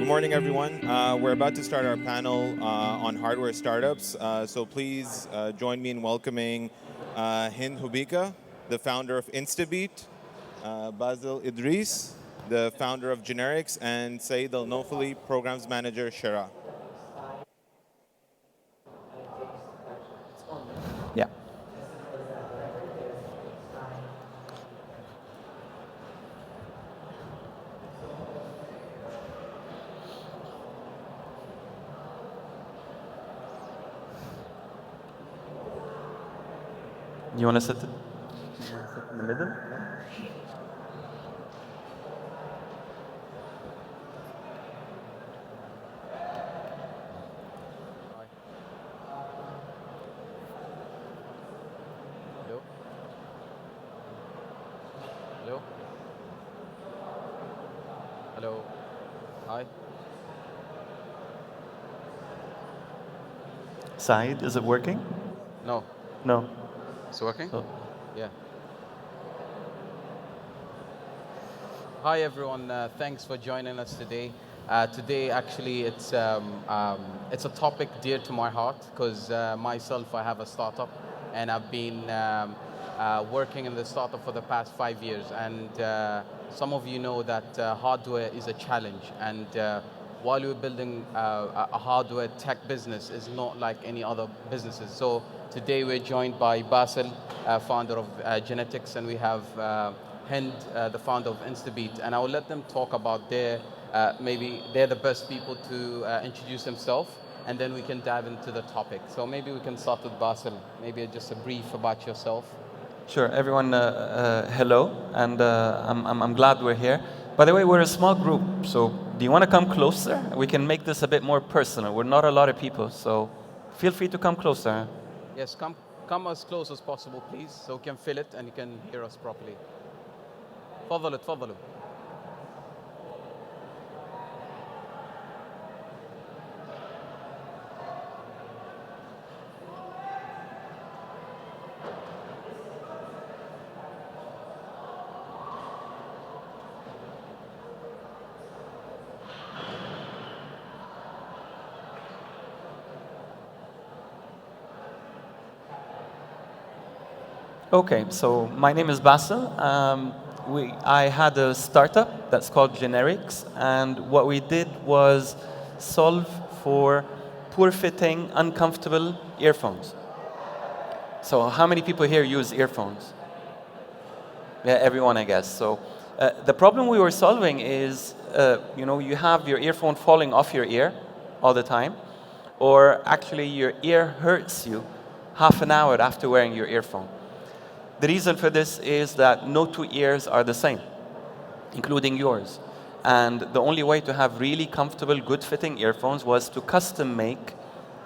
morning, everyone. We're about to start our panel on hardware startups. So please join me in welcoming Hind Hobeika, the founder of InstaBeat, Bassel Idriss, the founder of Generics, and Saeed Al-Nofali, programs manager, Sharjah. Yeah. You want to sit in the middle? Hello? Hello? Hello? Hi? Saeed, is it working? No. No. It's working? So, Yeah. Hi, everyone. Thanks for joining us today. Today, actually, it's a topic dear to my heart because myself, I have a startup, and I've been working in the startup for the past 5 years. And some of you know that hardware is a challenge. And while we're building a hardware tech business, is not like any other businesses. So today, we're joined by Bassel, founder of Genetics, and we have Hind, the founder of InstaBeat, and I will let them talk about maybe they're the best people to introduce themselves, and then we can dive into the topic. So maybe we can start with Bassel. Maybe just a brief about yourself. sure, everyone, hello, and I'm glad we're here. By the way, we're a small group, so do you want to come closer? We can make this a bit more personal. We're not a lot of people, so feel free to come closer. Yes, come as close as possible, please, so we can feel it and you can hear us properly. تفضلوا تفضلوا. Okay, so my name is Bassel. I had a startup that's called Generics, and what we did was solve for poor-fitting, uncomfortable earphones. So how many people here use earphones? Yeah, everyone, I guess. So the problem we were solving is, you have your earphone falling off your ear all the time, or actually your ear hurts you half an hour after wearing your earphone. The reason for this is that no two ears are the same, including yours. And the only way to have really comfortable, good-fitting earphones was to custom make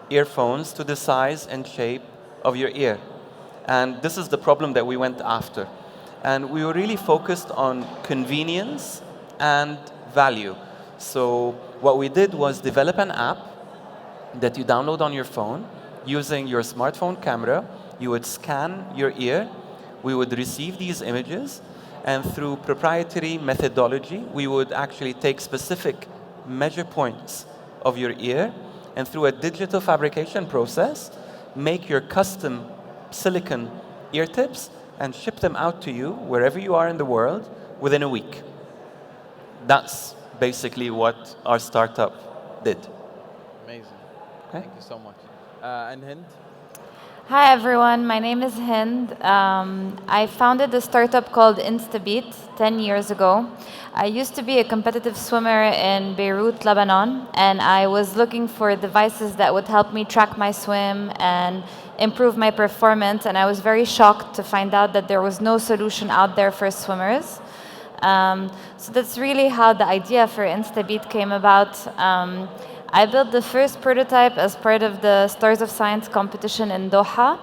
earphones to the size and shape of your ear. And this is the problem that we went after. And we were really focused on convenience and value. So what we did was develop an app that you download on your phone using your smartphone camera. You would scan your ear. We would receive these images, and through proprietary methodology, we would actually take specific measure points of your ear, and through a digital fabrication process, make your custom silicon ear tips and ship them out to you wherever you are in the world within a week. That's basically what our startup did. Amazing. Okay. Thank you so much. And Hind? Hi everyone, my name is Hind. I founded a startup called InstaBeat 10 years ago. I used to be a competitive swimmer in Beirut, Lebanon, and I was looking for devices that would help me track my swim and improve my performance, and I was very shocked to find out that there was no solution out there for swimmers. So that's really how the idea for InstaBeat came about. I built the first prototype as part of the Stars of Science competition in Doha,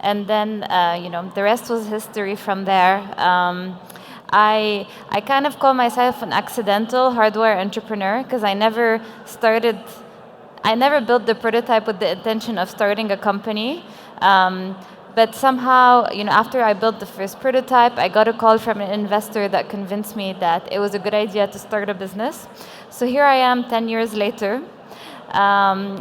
and then the rest was history from there. I kind of call myself an accidental hardware entrepreneur because I never built the prototype with the intention of starting a company. But somehow, after I built the first prototype, I got a call from an investor that convinced me that it was a good idea to start a business. So here I am 10 years later.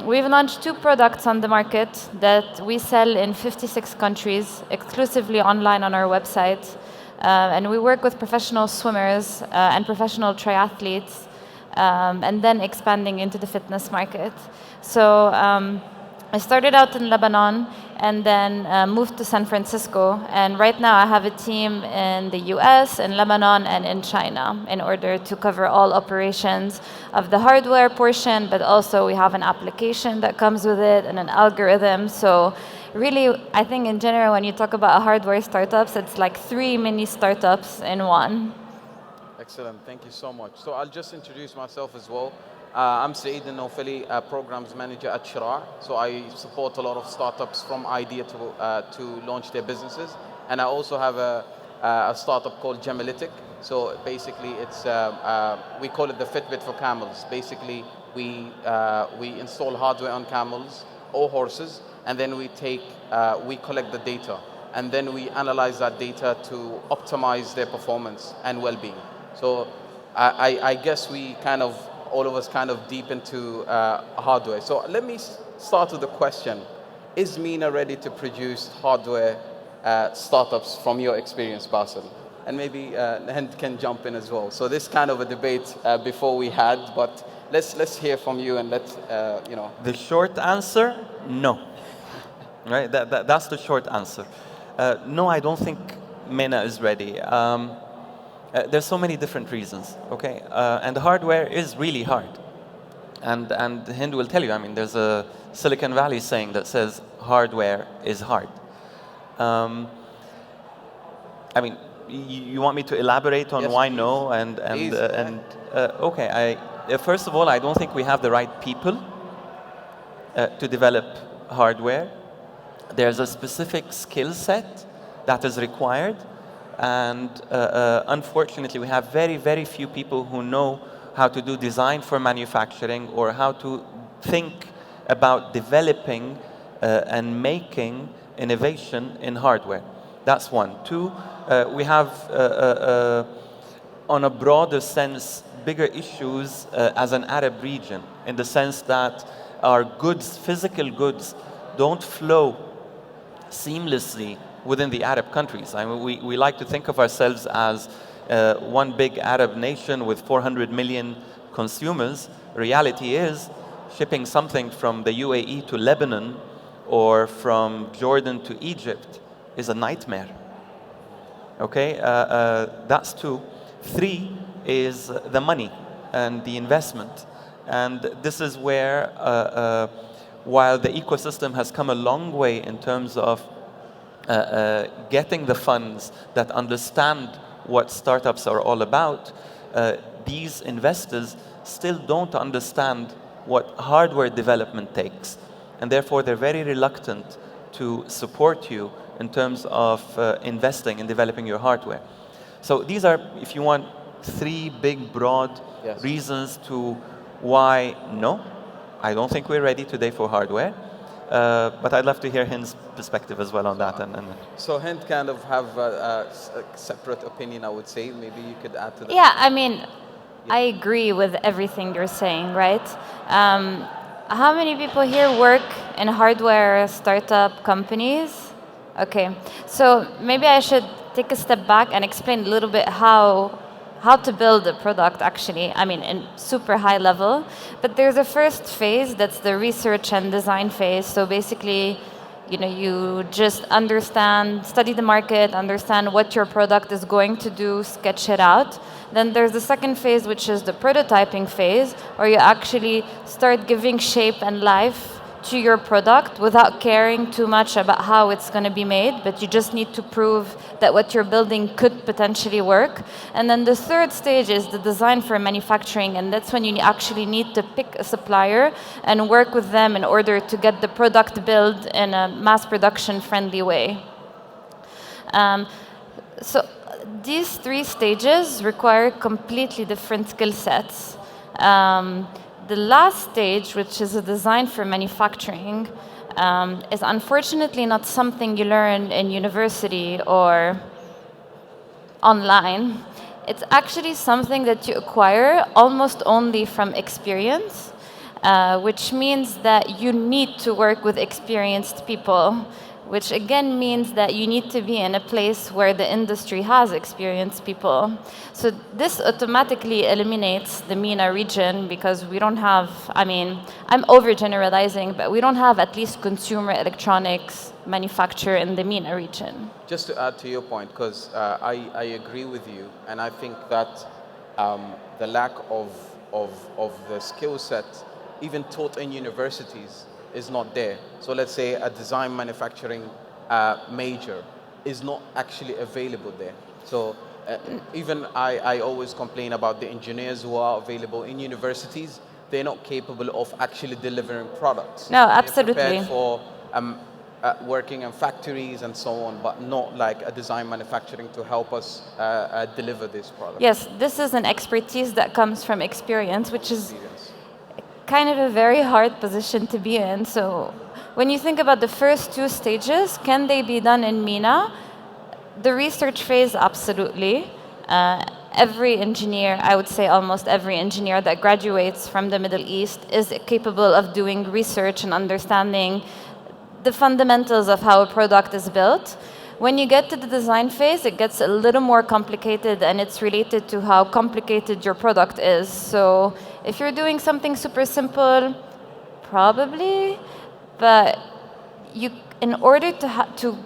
We've launched 2 products on the market that we sell in 56 countries, exclusively online on our website. And we work with professional swimmers and professional triathletes, and then expanding into the fitness market. So I started out in Lebanon and then moved to San Francisco. And right now I have a team in the US, in Lebanon, and in China in order to cover all operations of the hardware portion, but also we have an application that comes with it and an algorithm. So really, I think in general, when you talk about hardware startups, it's like 3 mini startups in one. Excellent, thank you so much. So I'll just introduce myself as well. I'm Saeed Al-Nofeli, Programs Manager at Shara. So I support a lot of startups from idea to launch their businesses. And I also have a startup called Gemalitic. So basically it's, we call it the Fitbit for camels. Basically, we install hardware on camels or horses, and then we collect the data. And then we analyze that data to optimize their performance and well-being. So I guess all of us kind of deep into hardware. So let me start with the question. Is MENA ready to produce hardware startups from your experience, Bassel? And maybe Hind can jump in as well. So this kind of a debate before we had, but let's hear from you and The short answer, no. Right, that's the short answer. No, I don't think MENA is ready. There's so many different reasons, okay? And the hardware is really hard. And Hind will tell you, I mean, there's a Silicon Valley saying that says hardware is hard. I mean, you want me to elaborate on why please. No? Okay, first of all, I don't think we have the right people to develop hardware. There's a specific skill set that is required. And unfortunately, we have very, very few people who know how to do design for manufacturing or how to think about developing and making innovation in hardware. That's one. 2, we have, on a broader sense, bigger issues as an Arab region, in the sense that our goods, physical goods, don't flow seamlessly within the Arab countries. I mean, we like to think of ourselves as one big Arab nation with 400 million consumers. Reality is, shipping something from the UAE to Lebanon or from Jordan to Egypt is a nightmare. Okay, that's 2. 3 is the money and the investment. And this is where, while the ecosystem has come a long way in terms of getting the funds that understand what startups are all about, these investors still don't understand what hardware development takes. And therefore, they're very reluctant to support you in terms of investing in developing your hardware. So these are, if you want, 3 big, broad reasons to why no, I don't think we're ready today for hardware. But I'd love to hear Hind's perspective as well on that. So Hind kind of have a separate opinion, I would say. Maybe you could add to that. Yeah, I mean, I agree with everything you're saying, right? How many people here work in hardware startup companies? Okay, so maybe I should take a step back and explain a little bit how to build a product, actually. I mean, in super high level. But there's a first phase, that's the research and design phase. So basically, you just study the market, understand what your product is going to do, sketch it out. Then there's the second phase, which is the prototyping phase, where you actually start giving shape and life to your product without caring too much about how it's going to be made, but you just need to prove that what you're building could potentially work. And then the third stage is the design for manufacturing, and that's when you actually need to pick a supplier and work with them in order to get the product built in a mass production friendly way. So these 3 stages require completely different skill sets. The last stage, which is a design for manufacturing, is unfortunately not something you learn in university or online. It's actually something that you acquire almost only from experience, which means that you need to work with experienced people, which again means that you need to be in a place where the industry has experienced people. So this automatically eliminates the MENA region because we don't have, I mean, I'm overgeneralizing, but we don't have at least consumer electronics manufacture in the MENA region. Just to add to your point, because I agree with you, and I think that the lack of the skill set, even taught in universities, is not there. So let's say a design manufacturing major is not actually available there. So even I always complain about the engineers who are available in universities. They're not capable of actually delivering products. No, They're absolutely. prepared for working in factories and so on, but not like a design manufacturing to help us deliver this product. Yes, this is an expertise that comes from experience, which is Experience. kind of a very hard position to be in. So when you think about the first two stages, can they be done in MENA? The research phase, absolutely. Every engineer, I would say almost every engineer that graduates from the Middle East is capable of doing research and understanding the fundamentals of how a product is built. When you get to the design phase, it gets a little more complicated, and it's related to how complicated your product is. So if you're doing something super simple, probably, but you, in order to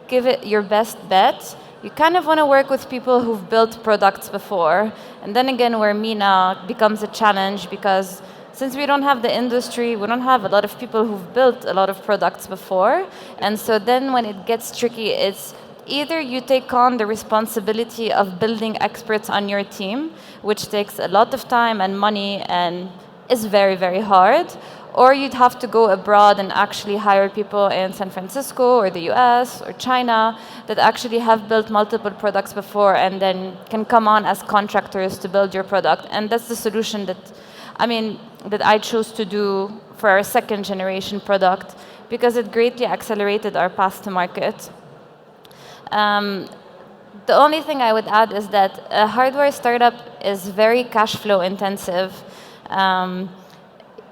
give it your best bet, you kind of want to work with people who've built products before. And then again, where MENA becomes a challenge, because since we don't have the industry, we don't have a lot of people who've built a lot of products before. And so then when it gets tricky, it's either you take on the responsibility of building experts on your team, which takes a lot of time and money and is very, very hard, or you'd have to go abroad and actually hire people in San Francisco or the US or China that actually have built multiple products before and then can come on as contractors to build your product. And that's the solution that I chose to do for our second generation product, because it greatly accelerated our path to market. The only thing I would add is that a hardware startup is very cash flow intensive.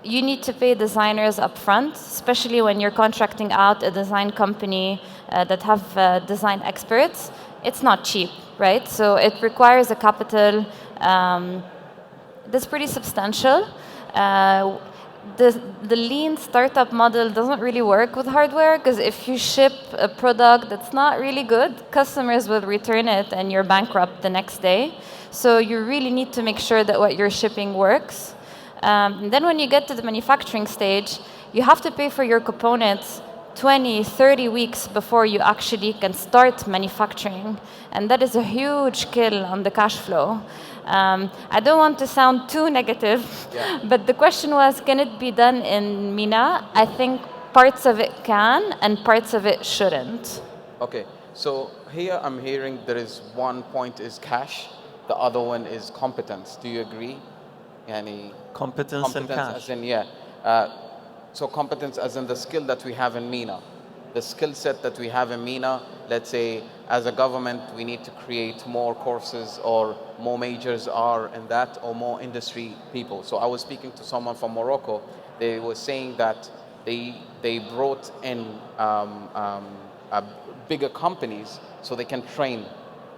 You need to pay designers upfront, especially when you're contracting out a design company that have design experts. It's not cheap, right? So it requires a capital that's pretty substantial. The lean startup model doesn't really work with hardware, because if you ship a product that's not really good, customers will return it and you're bankrupt the next day. So you really need to make sure that what you're shipping works. And then when you get to the manufacturing stage, you have to pay for your components 20, 30 weeks before you actually can start manufacturing. And that is a huge kill on the cash flow. I don't want to sound too negative, but the question was, can it be done in MENA? I think parts of it can, and parts of it shouldn't. Okay, so here I'm hearing there is one point is cash, the other one is competence. Do you agree? Yani Competence and cash. As in, so competence as in the skill that we have in MENA. The skill set that we have in MENA, let's say as a government, we need to create more courses or more majors are in that, or more industry people. So I was speaking to someone from Morocco. They were saying that they brought in bigger companies so they can train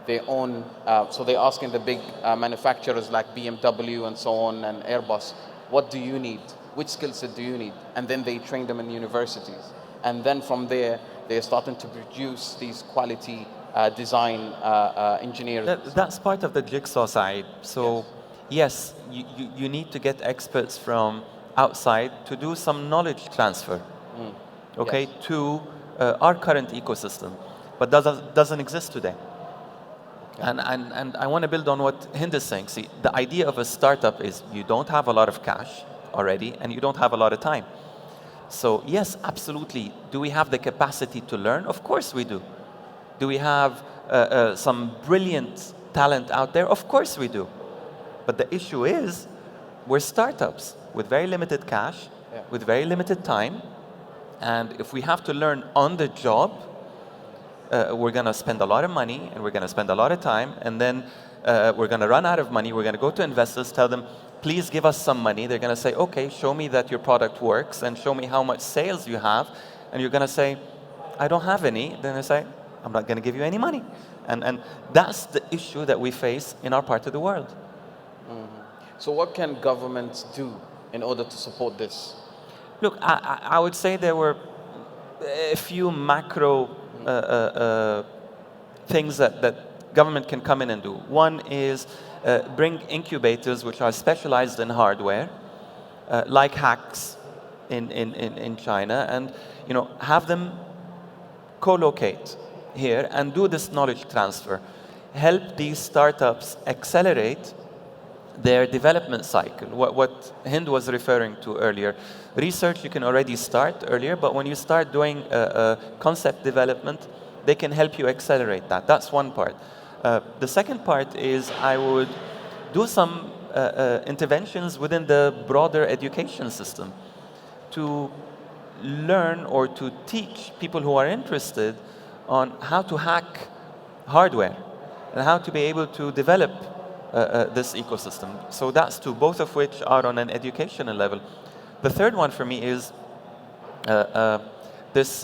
their own. So they're asking the big manufacturers like BMW and so on and Airbus, what do you need? Which skill set do you need? And then they train them in universities. And then from there, they're starting to produce these quality design engineers. That's part of the jigsaw side. So yes, you need to get experts from outside to do some knowledge transfer, okay, to our current ecosystem, but doesn't exist today. Okay. And I want to build on what Hind is saying. See, the idea of a startup is you don't have a lot of cash already, and you don't have a lot of time. So yes, absolutely. Do we have the capacity to learn? Of course we do. Do we have some brilliant talent out there? Of course we do. But the issue is, we're startups with very limited cash, with very limited time, And if we have to learn on the job, we're going to spend a lot of money and we're going to spend a lot of time, and then we're going to run out of money. We're going to go to investors, tell them, please give us some money. They're going to say, okay, show me that your product works and show me how much sales you have. And you're going to say, I don't have any. Then they say, I'm not going to give you any money. And that's the issue that we face in our part of the world. So what can governments do in order to support this? Look, I would say there were a few macro things that government can come in and do. One is bring incubators which are specialized in hardware, like hacks in China, and have them co-locate here and do this knowledge transfer. Help these startups accelerate their development cycle. What Hind was referring to earlier. Research you can already start earlier, but when you start doing concept development, they can help you accelerate that. That's one part. The second part is I would do some interventions within the broader education system to learn or to teach people who are interested on how to hack hardware and how to be able to develop this ecosystem. So that's two, both of which are on an educational level. The third one for me is this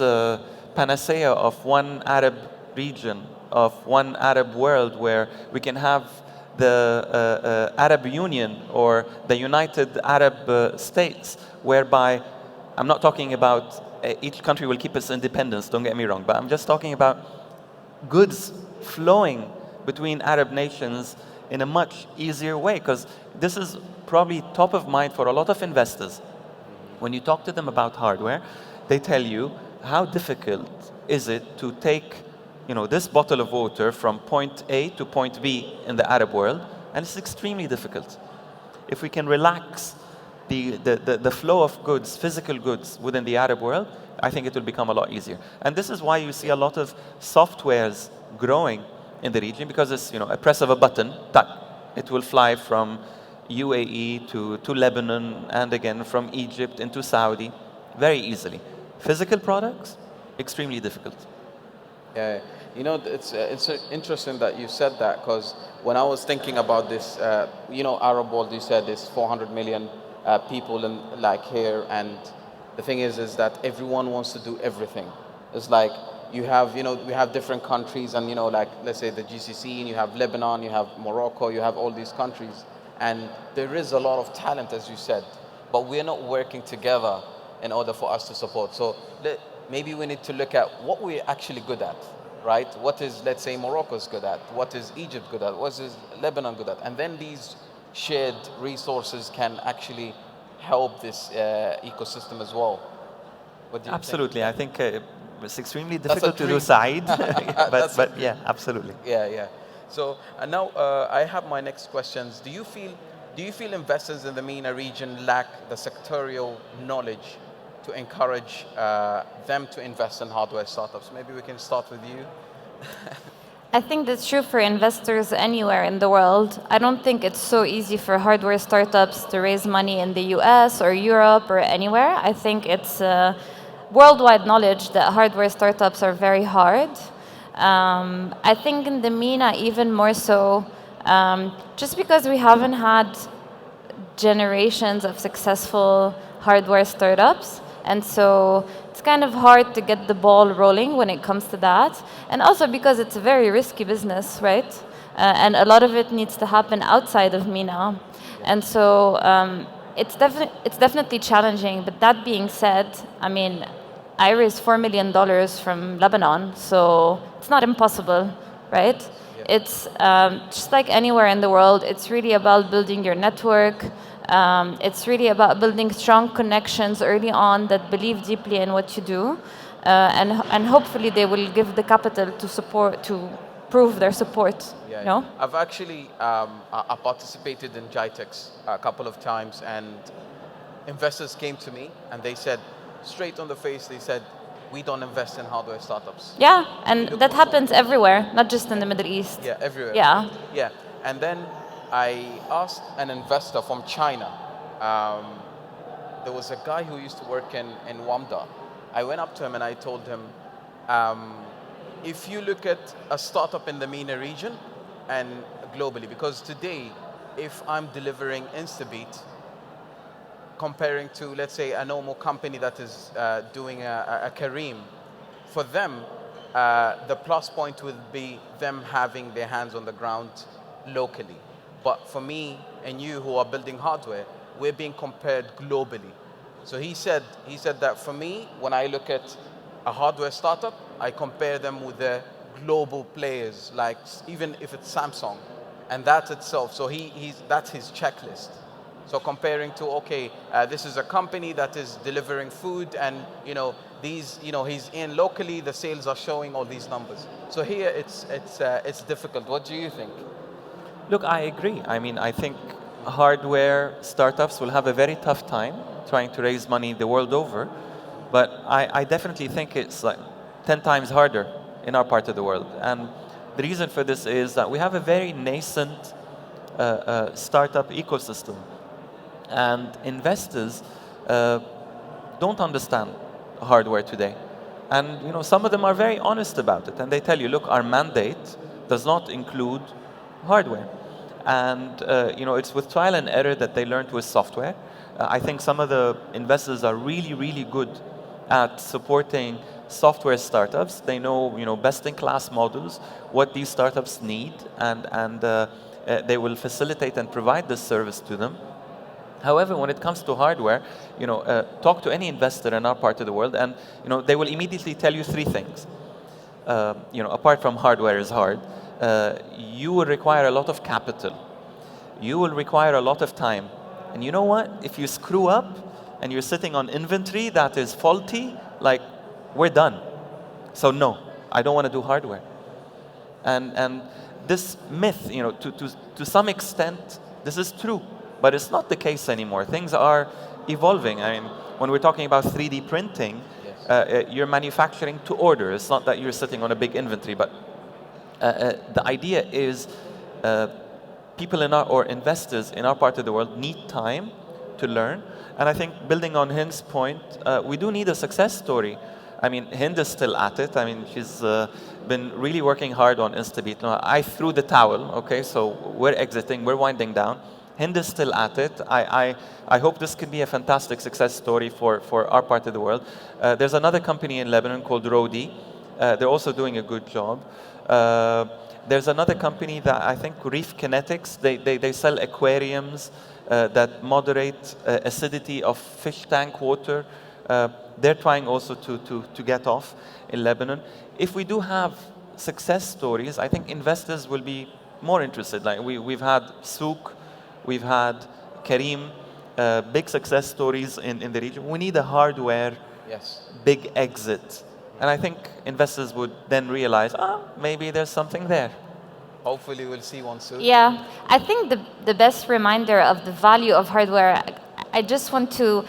panacea of one Arab region, of one Arab world, where we can have the Arab Union or the United Arab States, whereby I'm not talking about each country will keep its independence, don't get me wrong, but I'm just talking about goods flowing between Arab nations in a much easier way, because this is probably top of mind for a lot of investors. When you talk to them about hardware, they tell you how difficult is it to take this bottle of water from point A to point B in the Arab world, and it's extremely difficult. If we can relax the flow of goods, physical goods within the Arab world, I think it will become a lot easier. And this is why you see a lot of softwares growing in the region, because it's a press of a button, it will fly from UAE to Lebanon, and again from Egypt into Saudi very easily. Physical products, extremely difficult. Yeah, it's interesting that you said that, because when I was thinking about this, Arab world, you said there's 400 million people in here, and the thing is that everyone wants to do everything. It's like we have different countries, and let's say the GCC, and you have Lebanon, you have Morocco, you have all these countries, and there is a lot of talent, as you said, but we're not working together in order for us to support. So maybe we need to look at what we're actually good at, right? What is, let's say, Morocco's good at? What is Egypt good at? What is Lebanon good at? And then these shared resources can actually help this ecosystem as well. What do you Absolutely. think? I think it's extremely difficult to do side, but yeah, absolutely. Yeah. So and now I have my next questions. Do you feel investors in the MENA region lack the sectorial knowledge to encourage them to invest in hardware startups? Maybe we can start with you. I think that's true for investors anywhere in the world. I don't think it's so easy for hardware startups to raise money in the US or Europe or anywhere. I think it's worldwide knowledge that hardware startups are very hard. I think in the MENA even more so, just because we haven't had generations of successful hardware startups, and so it's kind of hard to get the ball rolling when it comes to that. And also because it's a very risky business, right? And a lot of it needs to happen outside of MENA. And so it's definitely challenging. But that being said, I mean, I raised $4 million from Lebanon, so it's not impossible, right? Yeah. It's just like anywhere in the world, it's really about building your network. It's really about building strong connections early on that believe deeply in what you do, and hopefully they will give the capital to prove their support. Yeah. No? I've actually I participated in GITEX a couple of times, and investors came to me and they said, straight on the face, they said, we don't invest in hardware startups. Yeah, and that happens everywhere, not just in the Middle East. Yeah, everywhere. Yeah. Yeah, and then I asked an investor from China. There was a guy who used to work in WAMDA, I went up to him and I told him, um, if you look at a startup in the MENA region and globally, because today, if I'm delivering InstaBeat, comparing to, let's say, a normal company that is doing a Kareem, for them, the plus point would be them having their hands on the ground locally. But for me and you who are building hardware, we're being compared globally. So he said that for me, when I look at a hardware startup, I compare them with the global players, like even if it's Samsung, and that itself. So that's his checklist. So comparing to, okay, this is a company that is delivering food, and he's in locally, the sales are showing all these numbers. So here it's difficult. What do you think? Look, I agree. I mean, I think hardware startups will have a very tough time trying to raise money the world over, but I definitely think it's like 10 times harder in our part of the world. And the reason for this is that we have a very nascent startup ecosystem, and investors don't understand hardware today. And some of them are very honest about it, and they tell you, look, our mandate does not include hardware. And it's with trial and error that they learned with software. I think some of the investors are really, really good at supporting software startups. They know, best-in-class models, what these startups need, and they will facilitate and provide this service to them. However, when it comes to hardware, talk to any investor in our part of the world, and they will immediately tell you three things. Apart from hardware is hard, you will require a lot of capital. You will require a lot of time. And you know what? If you screw up and you're sitting on inventory that is faulty, like, we're done. So no, I don't want to do hardware. And this myth, to some extent, this is true, but it's not the case anymore. Things are evolving. I mean, when we're talking about 3D printing, you're manufacturing to order. It's not that you're sitting on a big inventory, but the idea is people or investors in our part of the world need time to learn. And I think building on Hind's point, we do need a success story. I mean, Hind is still at it. I mean, she's been really working hard on InstaBeat. No, I threw the towel, okay, so we're exiting, we're winding down. Hind is still at it. I hope this can be a fantastic success story for our part of the world. There's another company in Lebanon called Rodi. They're also doing a good job. There's another company that I think, Reef Kinetics, they sell aquariums that moderate acidity of fish tank water. They're trying also to get off in Lebanon. If we do have success stories, I think investors will be more interested. Like we've had Souk, we've had Kareem, big success stories in the region. We need a hardware big exit. And I think investors would then realize, maybe there's something there. Hopefully we'll see one soon. Yeah, I think the best reminder of the value of hardware, I just want to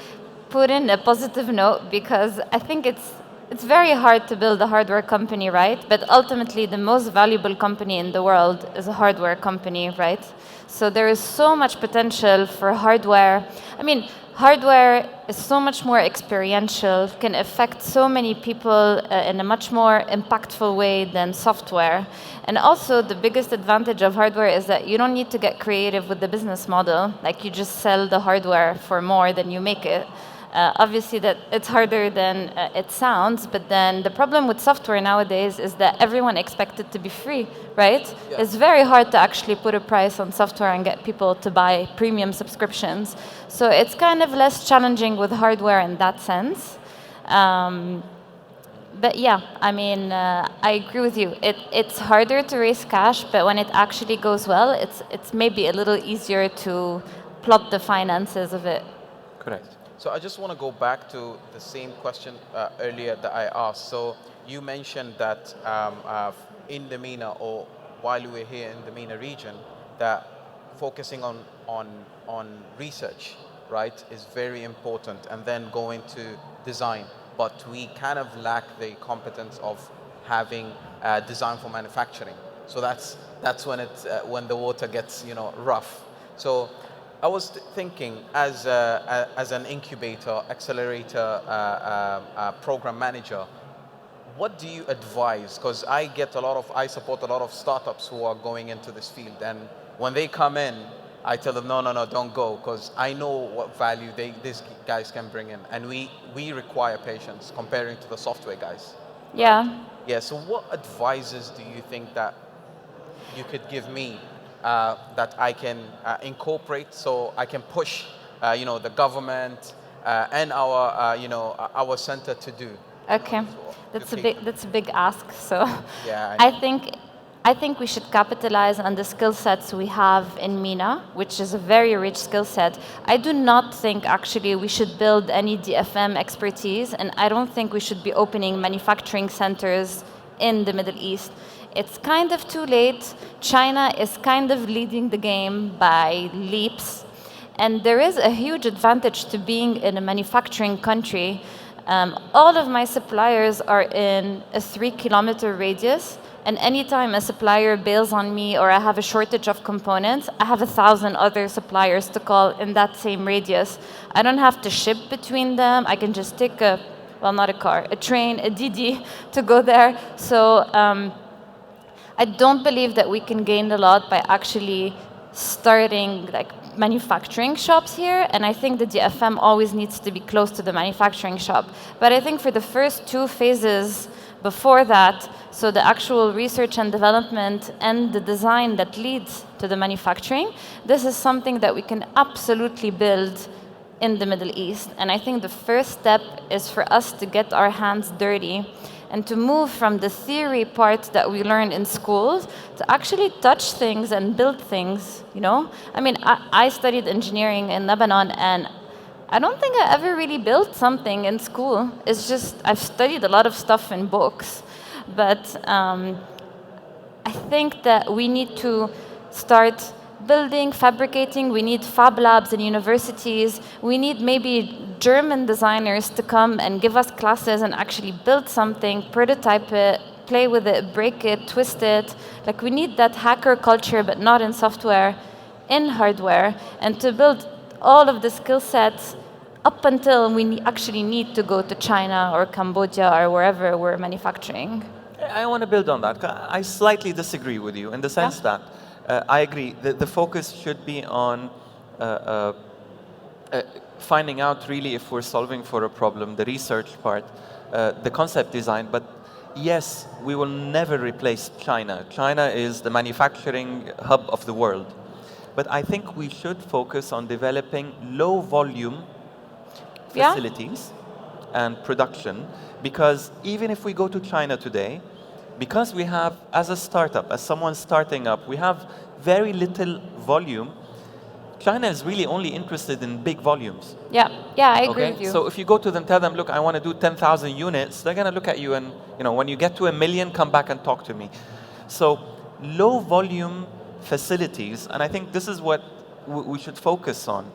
put in a positive note, because I think it's very hard to build a hardware company, right? But ultimately, the most valuable company in the world is a hardware company, right? So there is so much potential for hardware. I mean, hardware is so much more experiential, can affect so many people in a much more impactful way than software. And also, the biggest advantage of hardware is that you don't need to get creative with the business model. Like, you just sell the hardware for more than you make it. Obviously, that it's harder than it sounds, but then the problem with software nowadays is that everyone expects it to be free, right? Yeah. It's very hard to actually put a price on software and get people to buy premium subscriptions. So it's kind of less challenging with hardware in that sense. But yeah, I mean, I agree with you. It's harder to raise cash, but when it actually goes well, it's maybe a little easier to plot the finances of it. Correct. So I just want to go back to the same question earlier that I asked. So you mentioned that in the MENA, or while we were here in the MENA region, that focusing on research, right, is very important, and then going to design. But we kind of lack the competence of having design for manufacturing. So that's when when the water gets rough. So I was thinking as an incubator, accelerator, program manager, what do you advise? Because I support a lot of startups who are going into this field, and when they come in, I tell them, no, no, no, don't go, because I know what value these guys can bring in, and we require patience comparing to the software guys. Yeah. Yeah. So, what advices do you think that you could give me that I can incorporate, so I can push, the government and our center to do? Okay, To cater. that's a big ask. So, Yeah, I I know. think I think we should capitalize on the skill sets we have in MENA, which is a very rich skill set. I do not think actually we should build any DFM expertise, and I don't think we should be opening manufacturing centers in the Middle East. It's kind of too late. China is kind of leading the game by leaps. And there is a huge advantage to being in a manufacturing country. All of my suppliers are in a 3-kilometer radius. And anytime a supplier bails on me or I have a shortage of components, I have 1,000 other suppliers to call in that same radius. I don't have to ship between them. I can just take not a car, a train, a DD to go there. So I don't believe that we can gain a lot by actually starting like manufacturing shops here, and I think the DFM always needs to be close to the manufacturing shop. But I think for the first 2 phases before that, so the actual research and development and the design that leads to the manufacturing, this is something that we can absolutely build in the Middle East. And I think the first step is for us to get our hands dirty and to move from the theory part that we learned in schools to actually touch things and build things, I mean, I studied engineering in Lebanon, and I don't think I ever really built something in school. It's just, I've studied a lot of stuff in books. But I think that we need to start building, fabricating. We need fab labs in universities. We need maybe German designers to come and give us classes and actually build something, prototype it, play with it, break it, twist it. Like, we need that hacker culture, but not in software, in hardware, and to build all of the skill sets up until we actually need to go to China or Cambodia or wherever we're manufacturing. I want to build on that. I slightly disagree with you in the sense that I agree. The focus should be on finding out really if we're solving for a problem, the research part, the concept design. But yes, we will never replace China. China is the manufacturing hub of the world. But I think we should focus on developing low volume facilities and production, because even if we go to China today, because we have, as a startup, as someone starting up, we have very little volume. China is really only interested in big volumes. Yeah, I agree with you. So if you go to them, tell them, look, I want to do 10,000 units, they're going to look at you and, when you get to 1 million, come back and talk to me. So low volume facilities, and I think this is what we should focus on,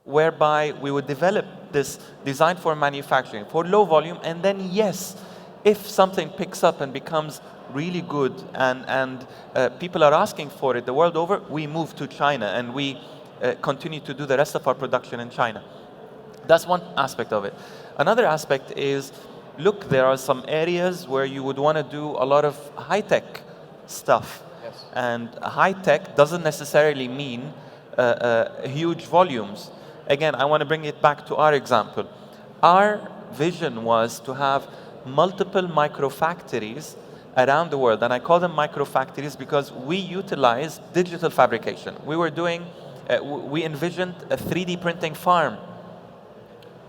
whereby we would develop this design for manufacturing, for low volume, and then yes, if something picks up and becomes really good and people are asking for it the world over, we move to China and we continue to do the rest of our production in China. That's one aspect of it. Another aspect is, look, there are some areas where you would want to do a lot of high-tech stuff. Yes. And high-tech doesn't necessarily mean huge volumes. Again, I want to bring it back to our example. Our vision was to have multiple microfactories around the world, and I call them microfactories because we utilize digital fabrication. We envisioned a 3D printing farm.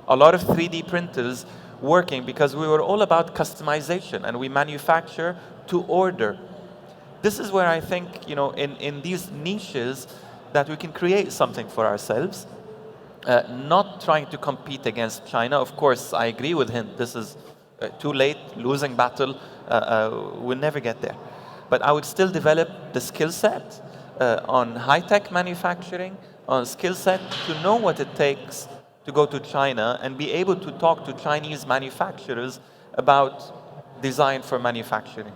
A lot of 3D printers working because we were all about customization, and we manufacture to order. This is where I think, in these niches, that we can create something for ourselves. Not trying to compete against China. Of course, I agree with him. This is too late, losing battle. We'll never get there. But I would still develop the skill set on high-tech manufacturing, on skill set to know what it takes to go to China and be able to talk to Chinese manufacturers about design for manufacturing.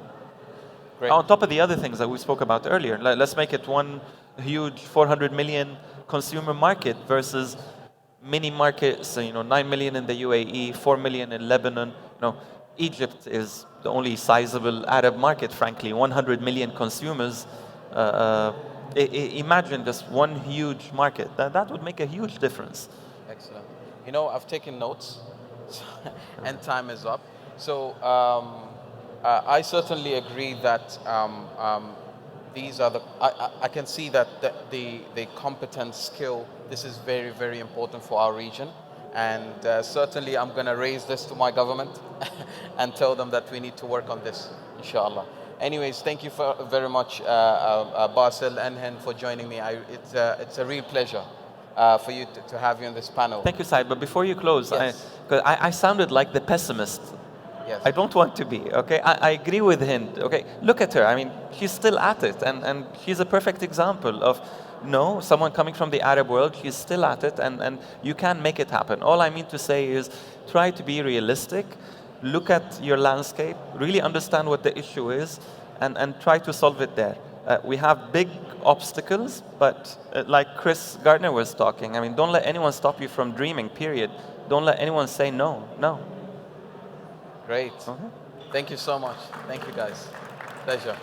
Great. On top of the other things that we spoke about earlier, let's make it one huge 400 million consumer market versus mini markets, 9 million in the UAE, 4 million in Lebanon. Egypt is the only sizable Arab market, frankly, 100 million consumers. Imagine just one huge market. That would make a huge difference. Excellent. I've taken notes, and time is up. So I certainly agree that these are I can see that the competence, skill, this is very, very important for our region. And certainly I'm going to raise this to my government and tell them that we need to work on this, inshallah. Anyways, thank you very much, Bassel and Hind, for joining me. It's a real pleasure for you to have you on this panel. Thank you, Said. But before you close, Yes. I sounded like the pessimist. Yes. I don't want to be, okay? I agree with Hind, okay? Look at her. I mean, she's still at it, and she's a perfect example of, no, someone coming from the Arab world, she's still at it, and you can make it happen. All I mean to say is try to be realistic, look at your landscape, really understand what the issue is, and try to solve it there. We have big obstacles, but like Chris Gardner was talking, I mean, don't let anyone stop you from dreaming, period. Don't let anyone say no. Great. Thank you so much. Thank you, guys. Pleasure.